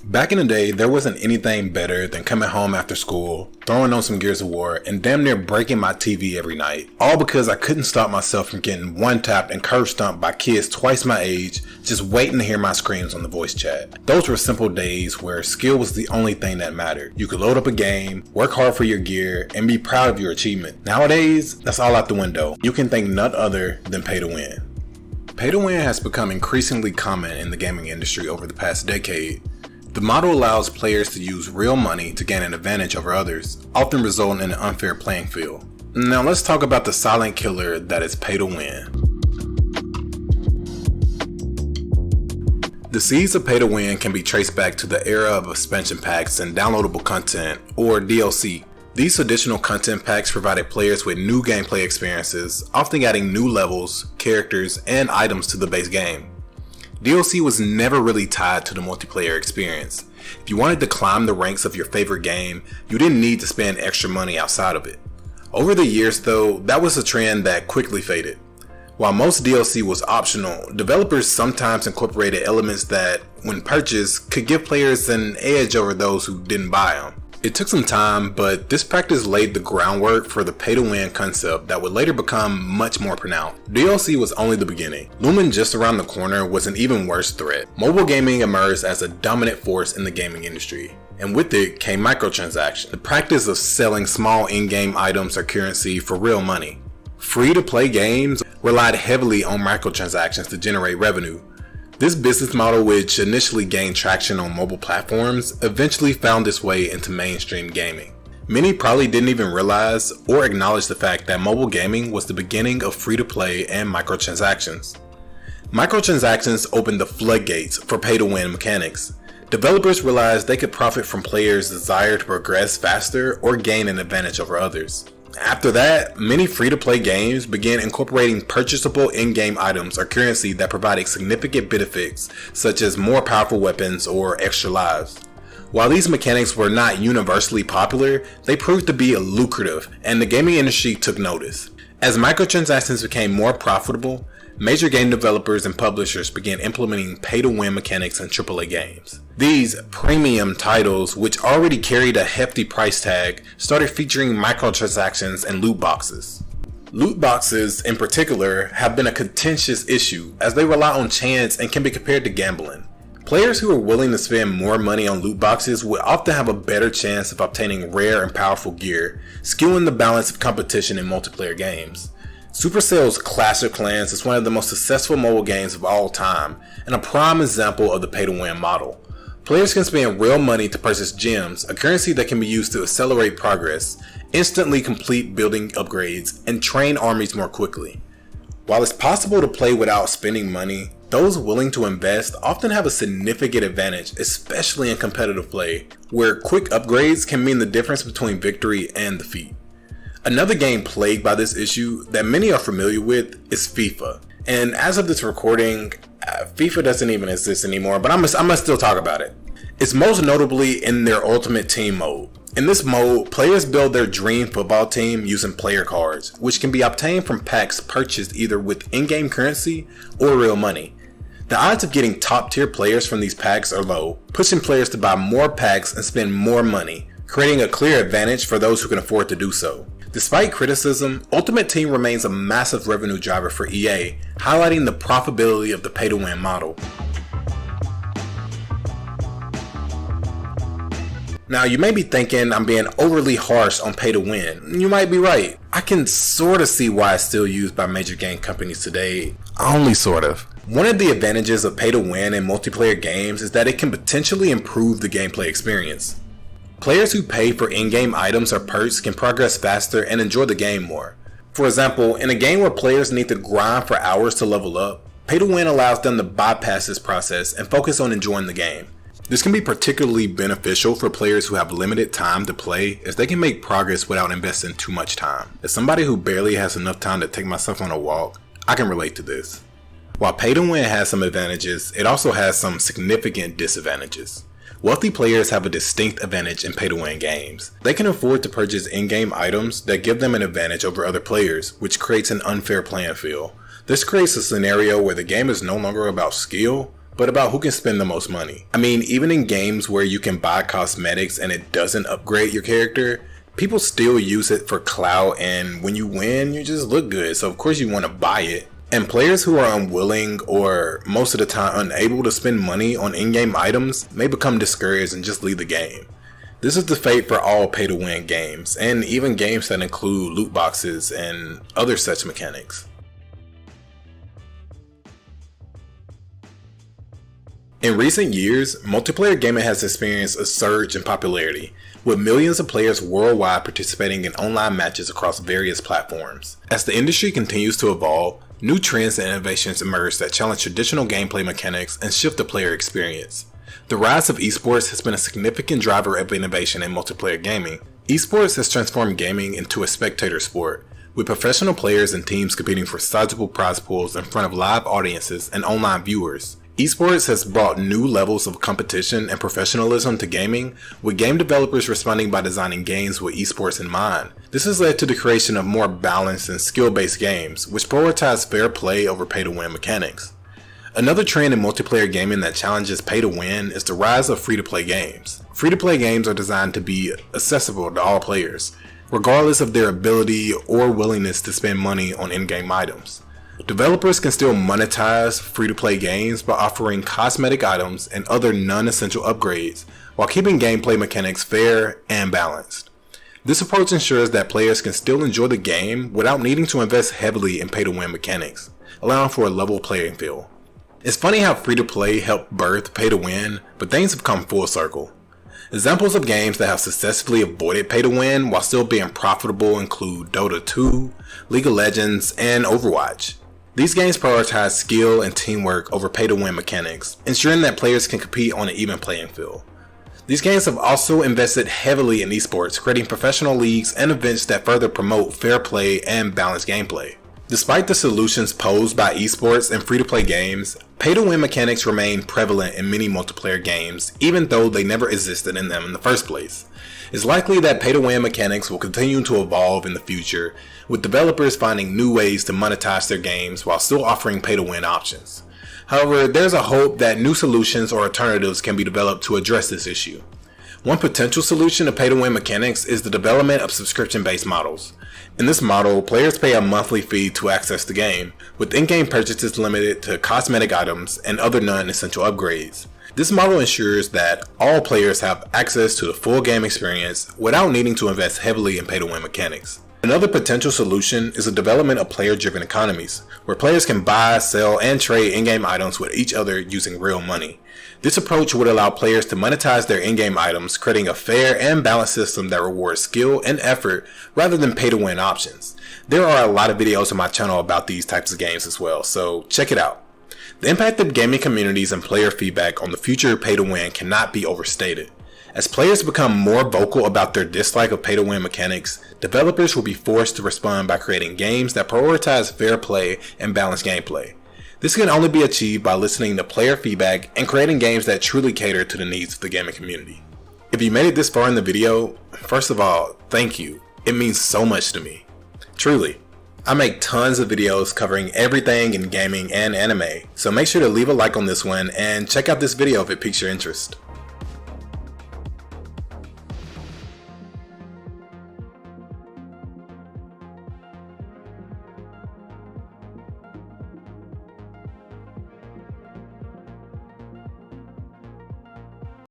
Back in the day, there wasn't anything better than coming home after school, throwing on some Gears of War, and damn near breaking my TV every night. All because I couldn't stop myself from getting one-tapped and curb stomped by kids twice my age, just waiting to hear my screams on the voice chat. Those were simple days where skill was the only thing that mattered. You could load up a game, work hard for your gear, and be proud of your achievement. Nowadays, that's all out the window. You can think none other than pay to win. Pay to win has become increasingly common in the gaming industry over the past decade. The model allows players to use real money to gain an advantage over others, often resulting in an unfair playing field. Now let's talk about the silent killer that is pay to win. The seeds of pay to win can be traced back to the era of expansion packs and downloadable content, or DLC. These additional content packs provided players with new gameplay experiences, often adding new levels, characters, and items to the base game. DLC was never really tied to the multiplayer experience. If you wanted to climb the ranks of your favorite game, you didn't need to spend extra money outside of it. Over the years though, that was a trend that quickly faded. While most DLC was optional, developers sometimes incorporated elements that, when purchased, could give players an edge over those who didn't buy them. It took some time, but this practice laid the groundwork for the pay-to-win concept that would later become much more pronounced. DLC was only the beginning. Looming just around the corner was an even worse threat. Mobile gaming emerged as a dominant force in the gaming industry, and with it came microtransactions, the practice of selling small in-game items or currency for real money. Free-to-play games relied heavily on microtransactions to generate revenue. This business model, which initially gained traction on mobile platforms, eventually found its way into mainstream gaming. Many probably didn't even realize or acknowledge the fact that mobile gaming was the beginning of free-to-play and microtransactions. Microtransactions opened the floodgates for pay-to-win mechanics. Developers realized they could profit from players' desire to progress faster or gain an advantage over others. After that, many free-to-play games began incorporating purchasable in-game items or currency that provided significant benefits, such as more powerful weapons or extra lives. While these mechanics were not universally popular, they proved to be lucrative, and the gaming industry took notice. As microtransactions became more profitable, major game developers and publishers began implementing pay-to-win mechanics in AAA games. These premium titles, which already carried a hefty price tag, started featuring microtransactions and loot boxes. Loot boxes, in particular, have been a contentious issue as they rely on chance and can be compared to gambling. Players who are willing to spend more money on loot boxes would often have a better chance of obtaining rare and powerful gear, skewing the balance of competition in multiplayer games. Supercell's Clash of Clans is one of the most successful mobile games of all time, and a prime example of the pay-to-win model. Players can spend real money to purchase gems, a currency that can be used to accelerate progress, instantly complete building upgrades, and train armies more quickly. While it's possible to play without spending money, those willing to invest often have a significant advantage, especially in competitive play, where quick upgrades can mean the difference between victory and defeat. Another game plagued by this issue that many are familiar with is FIFA. And as of this recording, FIFA doesn't even exist anymore, but I must still talk about it. It's most notably in their Ultimate Team mode. In this mode, players build their dream football team using player cards, which can be obtained from packs purchased either with in-game currency or real money. The odds of getting top tier players from these packs are low, pushing players to buy more packs and spend more money, creating a clear advantage for those who can afford to do so. Despite criticism, Ultimate Team remains a massive revenue driver for EA, highlighting the profitability of the pay-to-win model. Now, you may be thinking I'm being overly harsh on pay-to-win. You might be right. I can sort of see why it's still used by major game companies today. Only sort of. One of the advantages of pay-to-win in multiplayer games is that it can potentially improve the gameplay experience. Players who pay for in-game items or perks can progress faster and enjoy the game more. For example, in a game where players need to grind for hours to level up, pay-to-win allows them to bypass this process and focus on enjoying the game. This can be particularly beneficial for players who have limited time to play, as they can make progress without investing too much time. As somebody who barely has enough time to take myself on a walk, I can relate to this. While pay-to-win has some advantages, it also has some significant disadvantages. Wealthy players have a distinct advantage in pay-to-win games. They can afford to purchase in-game items that give them an advantage over other players, which creates an unfair playing field. This creates a scenario where the game is no longer about skill, but about who can spend the most money. I mean, even in games where you can buy cosmetics and it doesn't upgrade your character, people still use it for clout, and when you win, you just look good, so of course you want to buy it. And players who are unwilling or most of the time unable to spend money on in-game items may become discouraged and just leave the game. This is the fate for all pay-to-win games, and even games that include loot boxes and other such mechanics. In recent years, multiplayer gaming has experienced a surge in popularity, with millions of players worldwide participating in online matches across various platforms. As the industry continues to evolve, new trends and innovations emerge that challenge traditional gameplay mechanics and shift the player experience. The rise of esports has been a significant driver of innovation in multiplayer gaming. Esports has transformed gaming into a spectator sport, with professional players and teams competing for sizable prize pools in front of live audiences and online viewers. Esports has brought new levels of competition and professionalism to gaming, with game developers responding by designing games with esports in mind. This has led to the creation of more balanced and skill-based games, which prioritize fair play over pay-to-win mechanics. Another trend in multiplayer gaming that challenges pay-to-win is the rise of free-to-play games. Free-to-play games are designed to be accessible to all players, regardless of their ability or willingness to spend money on in-game items. Developers can still monetize free-to-play games by offering cosmetic items and other non-essential upgrades, while keeping gameplay mechanics fair and balanced. This approach ensures that players can still enjoy the game without needing to invest heavily in pay-to-win mechanics, allowing for a level playing field. It's funny how free-to-play helped birth pay-to-win, but things have come full circle. Examples of games that have successfully avoided pay-to-win while still being profitable include Dota 2, League of Legends, and Overwatch. These games prioritize skill and teamwork over pay-to-win mechanics, ensuring that players can compete on an even playing field. These games have also invested heavily in esports, creating professional leagues and events that further promote fair play and balanced gameplay. Despite the solutions posed by esports and free-to-play games, pay-to-win mechanics remain prevalent in many multiplayer games, even though they never existed in them in the first place. It's likely that pay-to-win mechanics will continue to evolve in the future, with developers finding new ways to monetize their games while still offering pay-to-win options. However, there's a hope that new solutions or alternatives can be developed to address this issue. One potential solution to pay-to-win mechanics is the development of subscription-based models. In this model, players pay a monthly fee to access the game, with in-game purchases limited to cosmetic items and other non-essential upgrades. This model ensures that all players have access to the full game experience without needing to invest heavily in pay-to-win mechanics. Another potential solution is the development of player-driven economies, where players can buy, sell, and trade in-game items with each other using real money. This approach would allow players to monetize their in-game items, creating a fair and balanced system that rewards skill and effort rather than pay-to-win options. There are a lot of videos on my channel about these types of games as well, so check it out. The impact of gaming communities and player feedback on the future of pay-to-win cannot be overstated. As players become more vocal about their dislike of pay-to-win mechanics, developers will be forced to respond by creating games that prioritize fair play and balanced gameplay. This can only be achieved by listening to player feedback and creating games that truly cater to the needs of the gaming community. If you made it this far in the video, first of all, thank you. It means so much to me. Truly. I make tons of videos covering everything in gaming and anime, so make sure to leave a like on this one and check out this video if it piques your interest.